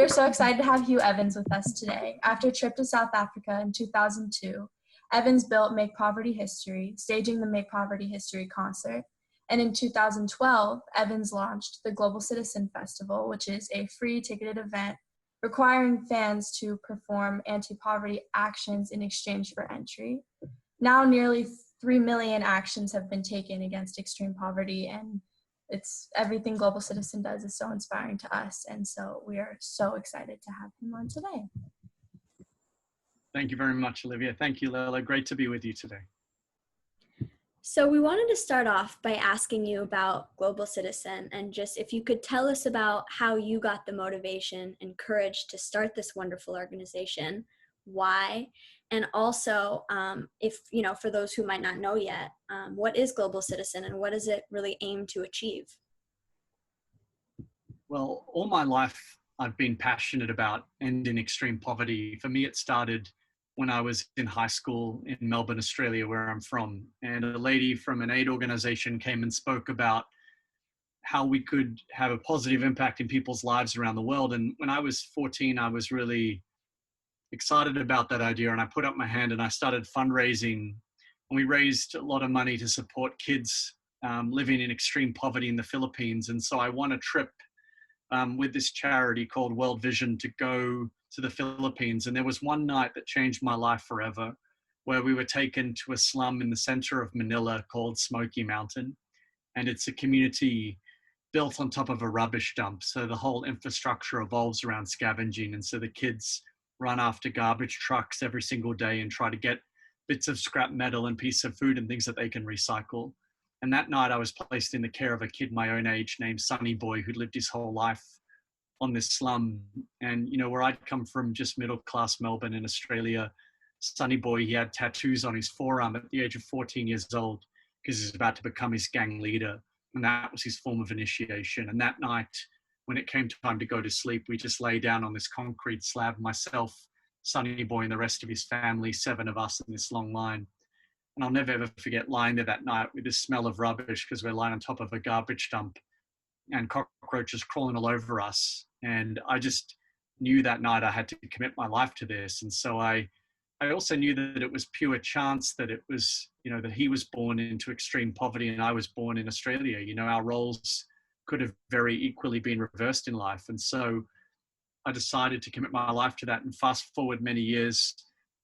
We're so excited to have Hugh Evans with us today. After a trip to South Africa in 2002, Evans built Make Poverty History, staging the Make Poverty History concert. And in 2012, Evans launched the Global Citizen Festival, which is a free ticketed event requiring fans to perform anti-poverty actions in exchange for entry. Now nearly 3 million actions have been taken against extreme poverty, and it's everything Global Citizen does is so inspiring to us, and so we are so excited to have him on today. Thank you very much, Olivia. Thank you, Lola. Great to be with you today. So we wanted to start off by asking you about Global Citizen, and just if you could tell us about how you got the motivation and courage to start this wonderful organization, why, and also if, for those who might not know yet, what is Global Citizen and what does it really aim to achieve? Well, all my life, I've been passionate about ending extreme poverty. For me, it started when I was in high school in Melbourne, Australia, where I'm from. And a lady from an aid organization came and spoke about how we could have a positive impact in people's lives around the world. And when I was 14, I was really excited about that idea. And I put up my hand and I started fundraising. And we raised a lot of money to support kids living in extreme poverty in the Philippines. And so I won a trip with this charity called World Vision to go to the Philippines. And there was one night that changed my life forever, where we were taken to a slum in the center of Manila called Smoky Mountain. And it's a community built on top of a rubbish dump. So the whole infrastructure revolves around scavenging. And so the kids run after garbage trucks every single day and try to get bits of scrap metal and pieces of food and things that they can recycle. And that night I was placed in the care of a kid my own age named Sonny Boy, who'd lived his whole life on this slum. And, where I'd come from, just middle-class Melbourne in Australia, Sonny Boy, he had tattoos on his forearm at the age of 14 years old because he's about to become his gang leader. And that was his form of initiation. And that night, when it came time to go to sleep, we just lay down on this concrete slab, myself, Sonny Boy, and the rest of his family, 7 of us in this long line. And I'll never ever forget lying there that night with this smell of rubbish because we're lying on top of a garbage dump and cockroaches crawling all over us. And I just knew that night I had to commit my life to this. And so I also knew that it was pure chance that it was, that he was born into extreme poverty and I was born in Australia. Our roles could have very equally been reversed in life. And so I decided to commit my life to that. And fast forward many years,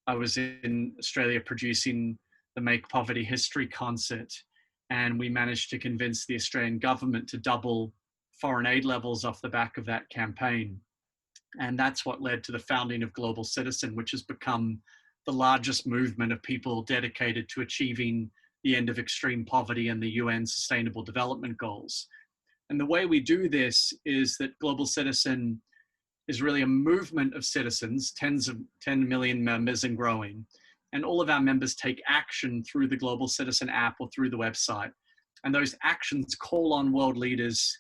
I was in Australia producing the Make Poverty History concert. And we managed to convince the Australian government to double foreign aid levels off the back of that campaign. And that's what led to the founding of Global Citizen, which has become the largest movement of people dedicated to achieving the end of extreme poverty and the UN Sustainable Development Goals. And the way we do this is that Global Citizen is really a movement of citizens, 10 million members and growing. And all of our members take action through the Global Citizen app or through the website. And those actions call on world leaders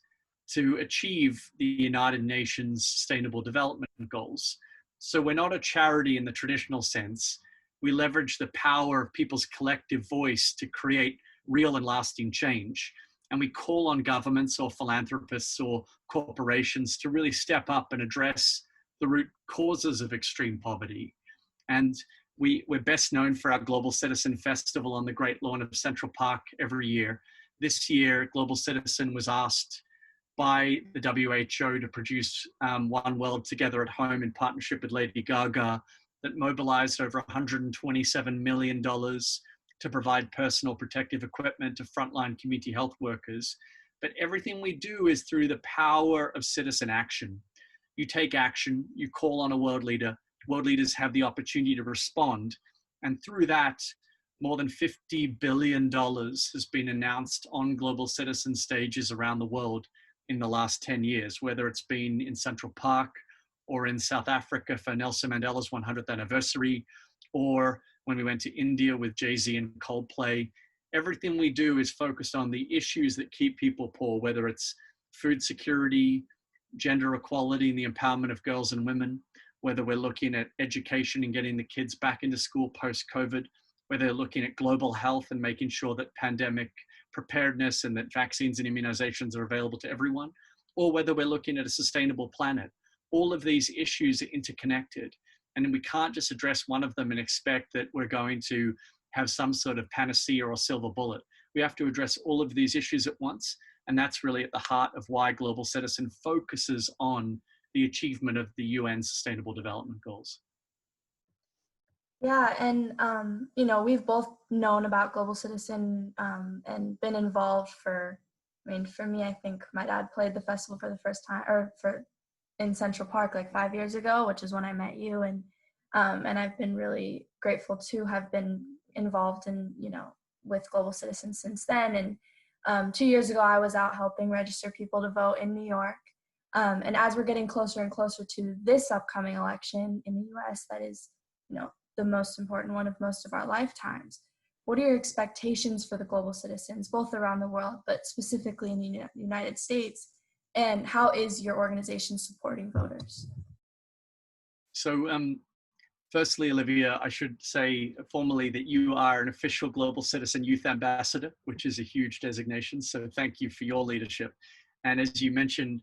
to achieve the United Nations Sustainable Development Goals. So we're not a charity in the traditional sense. We leverage the power of people's collective voice to create real and lasting change. And we call on governments or philanthropists or corporations to really step up and address the root causes of extreme poverty. And we're best known for our Global Citizen Festival on the Great Lawn of Central Park every year. This year, Global Citizen was asked by the WHO to produce One World Together at Home in partnership with Lady Gaga that mobilized over $127 million to provide personal protective equipment to frontline community health workers. But everything we do is through the power of citizen action. You take action, you call on a world leader, world leaders have the opportunity to respond. And through that, more than $50 billion has been announced on Global Citizen stages around the world in the last 10 years, whether it's been in Central Park or in South Africa for Nelson Mandela's 100th anniversary, or when we went to India with Jay-Z and Coldplay. Everything we do is focused on the issues that keep people poor, whether it's food security, gender equality, and the empowerment of girls and women, whether we're looking at education and getting the kids back into school post-COVID, whether they're looking at global health and making sure that pandemic preparedness and that vaccines and immunizations are available to everyone, or whether we're looking at a sustainable planet. all of these issues are interconnected. And we can't just address one of them and expect that we're going to have some sort of panacea or silver bullet. We have to address all of these issues at once. And that's really at the heart of why Global Citizen focuses on the achievement of the UN Sustainable Development Goals. Yeah, and we've both known about Global Citizen and been involved for me, I think my dad played the festival for the first time, in Central Park like 5 years ago, which is when I met you, and I've been really grateful to have been involved in with Global Citizen since then. And 2 years ago, I was out helping register people to vote in New York. And as we're getting closer and closer to this upcoming election in the U.S., that is, the most important one of most of our lifetimes. What are your expectations for the global citizens, both around the world, but specifically in the United States? And how is your organization supporting voters? So, firstly, Olivia, I should say formally that you are an official Global Citizen Youth Ambassador, which is a huge designation. So thank you for your leadership. And as you mentioned,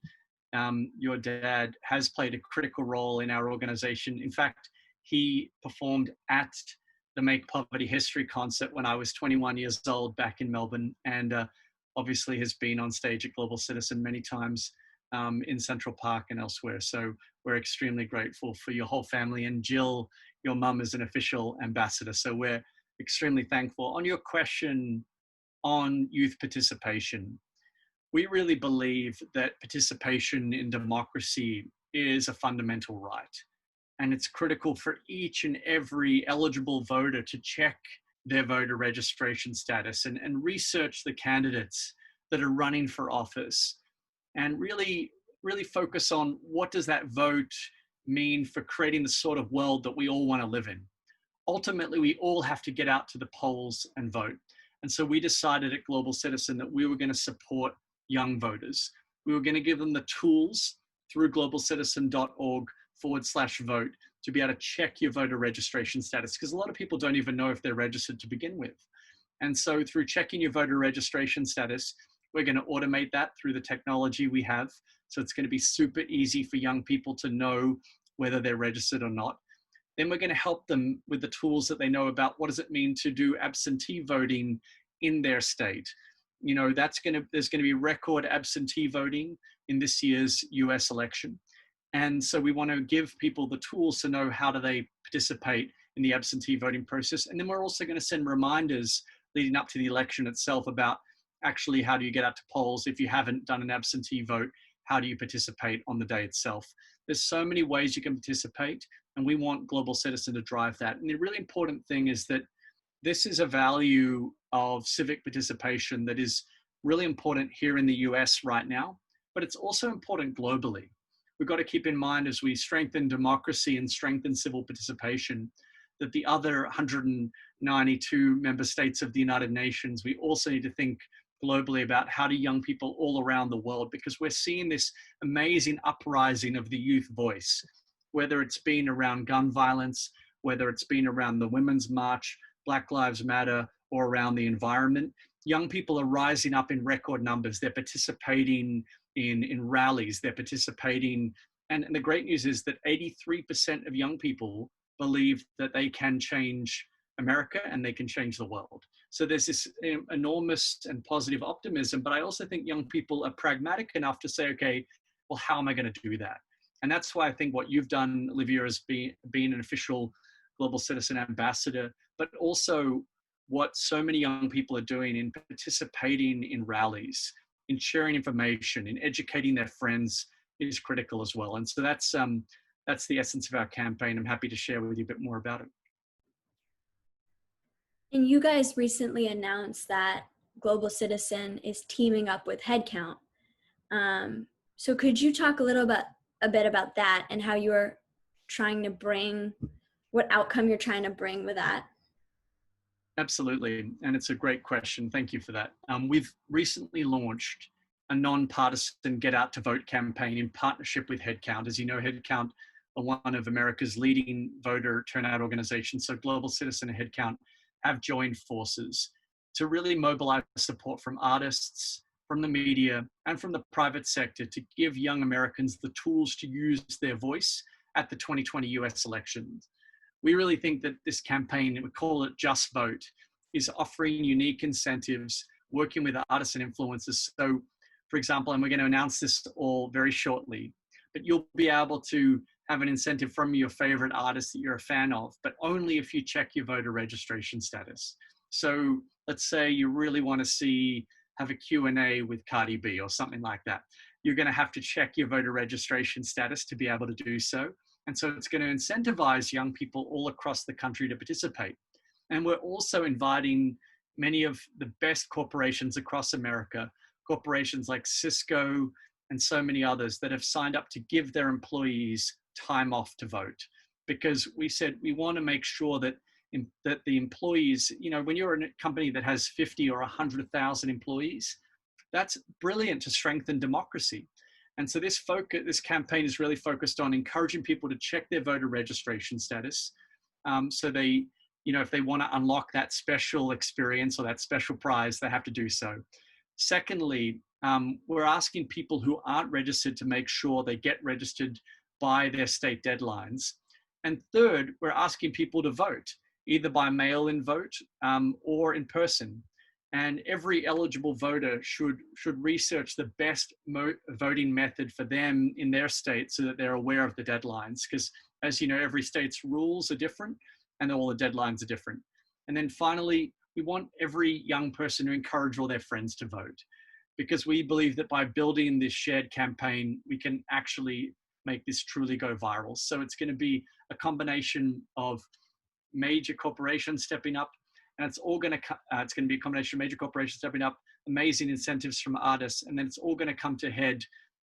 your dad has played a critical role in our organization. In fact, he performed at the Make Poverty History concert when I was 21 years old back in Melbourne, and obviously has been on stage at Global Citizen many times in Central Park and elsewhere. So we're extremely grateful for your whole family. And Jill, your mum, is an official ambassador. So we're extremely thankful. On your question on youth participation, we really believe that participation in democracy is a fundamental right. And it's critical for each and every eligible voter to check their voter registration status and research the candidates that are running for office, and really focus on what does that vote mean for creating the sort of world that we all want to live in. Ultimately, we all have to get out to the polls and vote. And so we decided at Global Citizen that we were going to support young voters. We were going to give them the tools through globalcitizen.org/vote to be able to check your voter registration status, because a lot of people don't even know if they're registered to begin with. And so through checking your voter registration status, we're going to automate that through the technology we have. So it's going to be super easy for young people to know whether they're registered or not. Then we're going to help them with the tools that they know about what does it mean to do absentee voting in their state. There's going to be record absentee voting in this year's US election. And so we want to give people the tools to know how do they participate in the absentee voting process. And then we're also going to send reminders leading up to the election itself about actually how do you get out to polls. If you haven't done an absentee vote, how do you participate on the day itself? There's so many ways you can participate, and we want Global Citizen to drive that. And the really important thing is that this is a value of civic participation that is really important here in the US right now, but it's also important globally. We've got to keep in mind, as we strengthen democracy and strengthen civil participation, that the other 192 member states of the United Nations, we also need to think globally about how do young people all around the world, because we're seeing this amazing uprising of the youth voice, whether it's been around gun violence, whether it's been around the Women's March, Black Lives Matter, or around the environment. Young people are rising up in record numbers. They're participating in rallies, they're participating. And the great news is that 83% of young people believe that they can change America and they can change the world. So there's this enormous and positive optimism, but I also think young people are pragmatic enough to say, okay, well, how am I going to do that? And that's why I think what you've done, Olivia, is being an official Global Citizen Ambassador, but also what so many young people are doing in participating in rallies, in sharing information, in educating their friends is critical as well. And so that's the essence of our campaign. I'm happy to share with you a bit more about it. And you guys recently announced that Global Citizen is teaming up with Headcount. So could you talk a bit about that and how you're trying to bring, what outcome you're trying to bring with that? Absolutely, and it's a great question. Thank you for that. We've recently launched a non-partisan Get Out to Vote campaign in partnership with Headcount. As you know, Headcount are one of America's leading voter turnout organizations. So Global Citizen and Headcount have joined forces to really mobilize support from artists, from the media, and from the private sector to give young Americans the tools to use their voice at the 2020 US elections. We really think that this campaign, we call it Just Vote, is offering unique incentives, working with artists and influencers. So, for example, and we're going to announce this all very shortly, but you'll be able to have an incentive from your favorite artist that you're a fan of, but only if you check your voter registration status. So let's say you really want to have a Q&A with Cardi B or something like that. You're going to have to check your voter registration status to be able to do so. And so it's going to incentivize young people all across the country to participate. And we're also inviting many of the best corporations across America, corporations like Cisco and so many others that have signed up to give their employees time off to vote. Because we said we want to make sure that the employees, when you're in a company that has 50 or 100,000 employees, that's brilliant to strengthen democracy. And so this campaign is really focused on encouraging people to check their voter registration status. So they, if they want to unlock that special experience or that special prize, they have to do so. Secondly, we're asking people who aren't registered to make sure they get registered by their state deadlines. And third, we're asking people to vote, either by mail-in vote or in person. And every eligible voter should research the best voting method for them in their state so that they're aware of the deadlines. Because as you know, every state's rules are different and all the deadlines are different. And then finally, we want every young person to encourage all their friends to vote, because we believe that by building this shared campaign, we can actually make this truly go viral. So it's going to be a combination of major corporations stepping up, and it's going to be a combination of major corporations stepping up, amazing incentives from artists, and then it's all going to come to head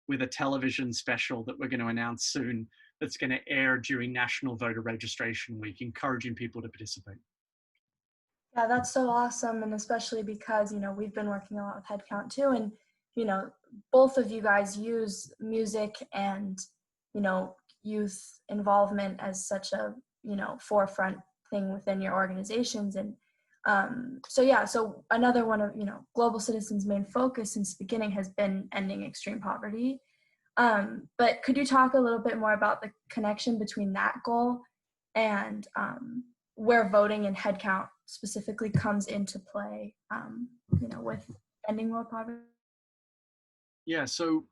with a television special that we're going to announce soon that's going to air during National Voter Registration Week, encouraging people to participate. Yeah, that's so awesome, and especially because, we've been working a lot with Headcount too, and, both of you guys use music and, youth involvement as such a, forefront thing within your organizations. And so another one of, Global Citizen's main focus since the beginning has been ending extreme poverty. But could you talk a little bit more about the connection between that goal and where voting and headcount specifically comes into play, with ending world poverty? Yeah, so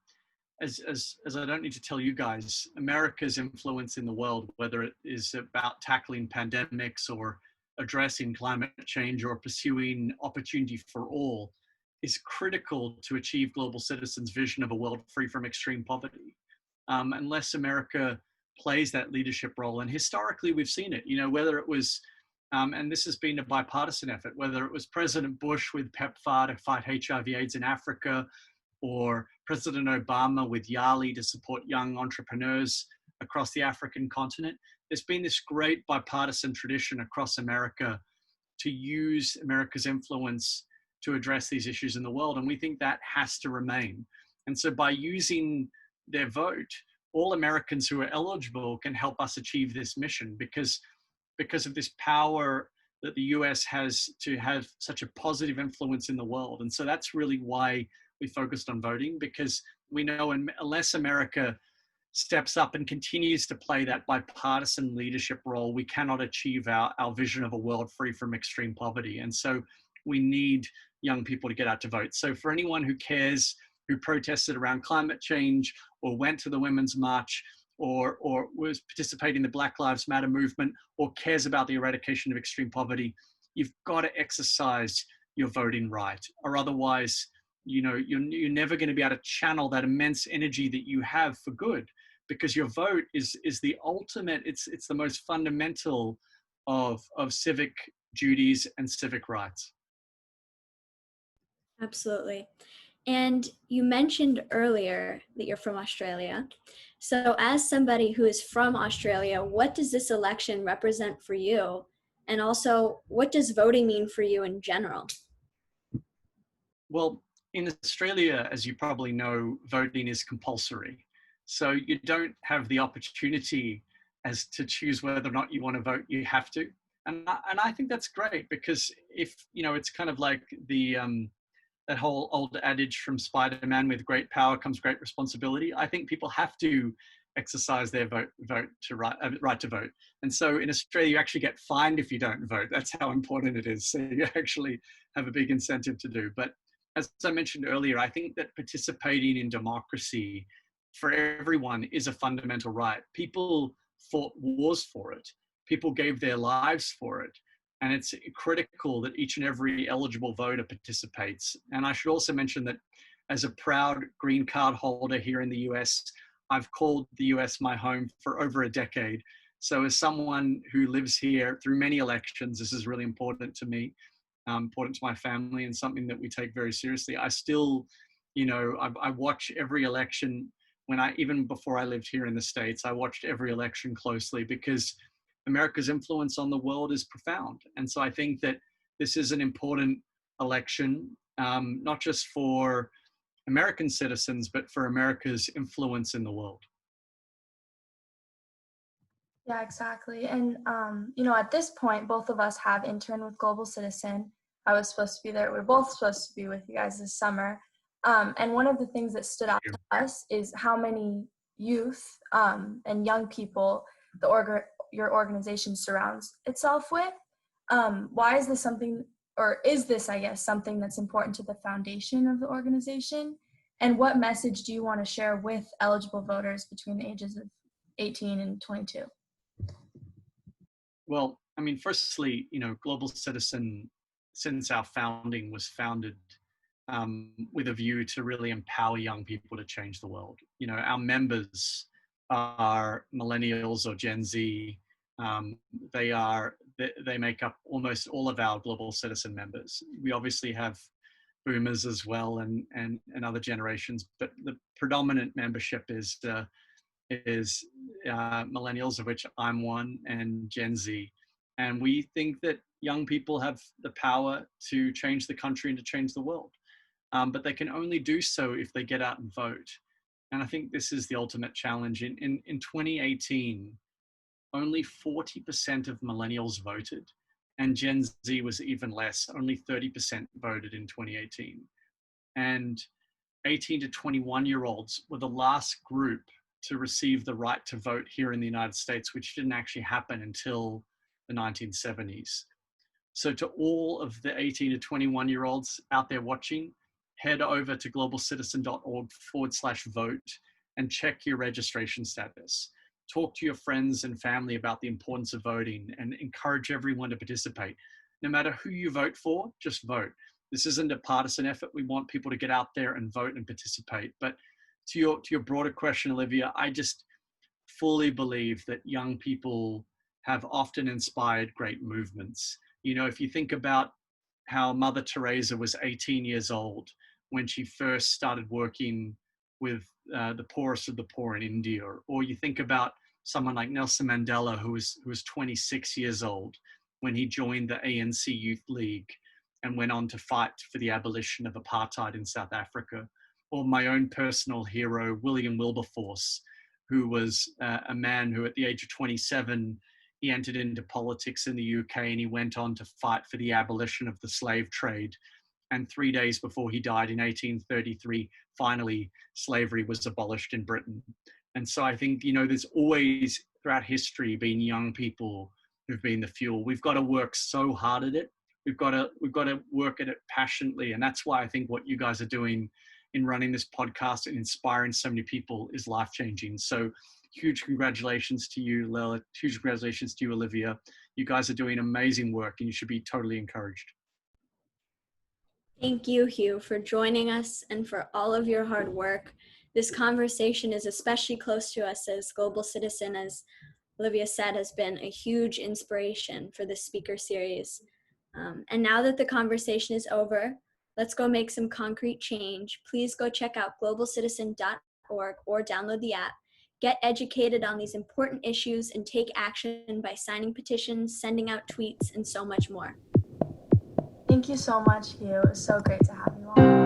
as I don't need to tell you guys, America's influence in the world, whether it is about tackling pandemics or addressing climate change or pursuing opportunity for all, is critical to achieve Global Citizen's vision of a world free from extreme poverty. Unless America plays that leadership role, and historically we've seen it, whether it was, and this has been a bipartisan effort, whether it was President Bush with PEPFAR to fight HIV/AIDS in Africa, or President Obama with YALI to support young entrepreneurs across the African continent. There's been this great bipartisan tradition across America to use America's influence to address these issues in the world, and we think that has to remain. And so by using their vote, all Americans who are eligible can help us achieve this mission, because of this power that the US has to have such a positive influence in the world. And so that's really why we focused on voting, because we know unless America steps up and continues to play that bipartisan leadership role, we cannot achieve our vision of a world free from extreme poverty. And so we need young people to get out to vote. So for anyone who cares, who protested around climate change or went to the Women's March or was participating in the Black Lives Matter movement or cares about the eradication of extreme poverty, you've got to exercise your voting right, or otherwise, you're never going to be able to channel that immense energy that you have for good, because your vote is the ultimate, it's the most fundamental of civic duties and civic rights. Absolutely. And you mentioned earlier that you're from Australia. So as somebody who is from Australia, what does this election represent for you? And also, what does voting mean for you in general? Well, in Australia, as you probably know, voting is compulsory. So you don't have the opportunity as to choose whether or not you want to vote. You have to. And I think that's great, because if, it's kind of like the that whole old adage from Spider-Man, with great power comes great responsibility. I think people have to exercise their right to vote. And so in Australia, you actually get fined if you don't vote. That's how important it is. So you actually have a big incentive to do. But as I mentioned earlier, I think that participating in democracy for everyone is a fundamental right. People fought wars for it. People gave their lives for it. And it's critical that each and every eligible voter participates. And I should also mention that as a proud green card holder here in the US, I've called the US my home for over a decade. So as someone who lives here through many elections, this is really important to me, important to my family, and something that we take very seriously. I still, I watch every election. Even before I lived here in the States, I watched every election closely because America's influence on the world is profound. And so I think that this is an important election, not just for American citizens, but for America's influence in the world. Yeah, exactly. And, at this point, both of us have interned with Global Citizen. I was supposed to be there. We're both supposed to be with you guys this summer. And one of the things that stood out to us is how many youth and young people your organization surrounds itself with. Why is this something, or is this, I guess, something that's important to the foundation of the organization? And what message do you want to share with eligible voters between the ages of 18 and 22? Well, I mean, firstly, Global Citizen, since our founding, was founded with a view to really empower young people to change the world. Our members are millennials or Gen Z. They make up almost all of our Global Citizen members. We obviously have boomers as well and other generations, but the predominant membership is millennials, of which I'm one, and Gen Z. And we think that young people have the power to change the country and to change the world. But they can only do so if they get out and vote. And I think this is the ultimate challenge. In 2018, only 40% of millennials voted, and Gen Z was even less. Only 30% voted in 2018. And 18 to 21-year-olds were the last group to receive the right to vote here in the United States, which didn't actually happen until the 1970s. So to all of the 18 to 21-year-olds out there watching, head over to globalcitizen.org/vote and check your registration status. Talk to your friends and family about the importance of voting and encourage everyone to participate. No matter who you vote for, just vote. This isn't a partisan effort. We want people to get out there and vote and participate. But to your broader question, Olivia, I just fully believe that young people have often inspired great movements. If you think about how Mother Teresa was 18 years old when she first started working with the poorest of the poor in India, or you think about someone like Nelson Mandela, who was 26 years old when he joined the ANC Youth League and went on to fight for the abolition of apartheid in South Africa, or my own personal hero, William Wilberforce, who was a man who at the age of 27, he entered into politics in the UK and he went on to fight for the abolition of the slave trade. And 3 days before he died in 1833, finally, slavery was abolished in Britain. And so I think, there's always throughout history been young people who've been the fuel. We've got to work so hard at it. We've got to work at it passionately. And that's why I think what you guys are doing in running this podcast and inspiring so many people is life-changing. So huge congratulations to you, Leila. Huge congratulations to you, Olivia. You guys are doing amazing work and you should be totally encouraged. Thank you, Hugh, for joining us and for all of your hard work. This conversation is especially close to us as Global Citizen, as Olivia said, has been a huge inspiration for this speaker series. And now that the conversation is over, let's go make some concrete change. Please go check out globalcitizen.org or download the app. Get educated on these important issues and take action by signing petitions, sending out tweets, and so much more. Thank you so much, Hugh. It was so great to have you on.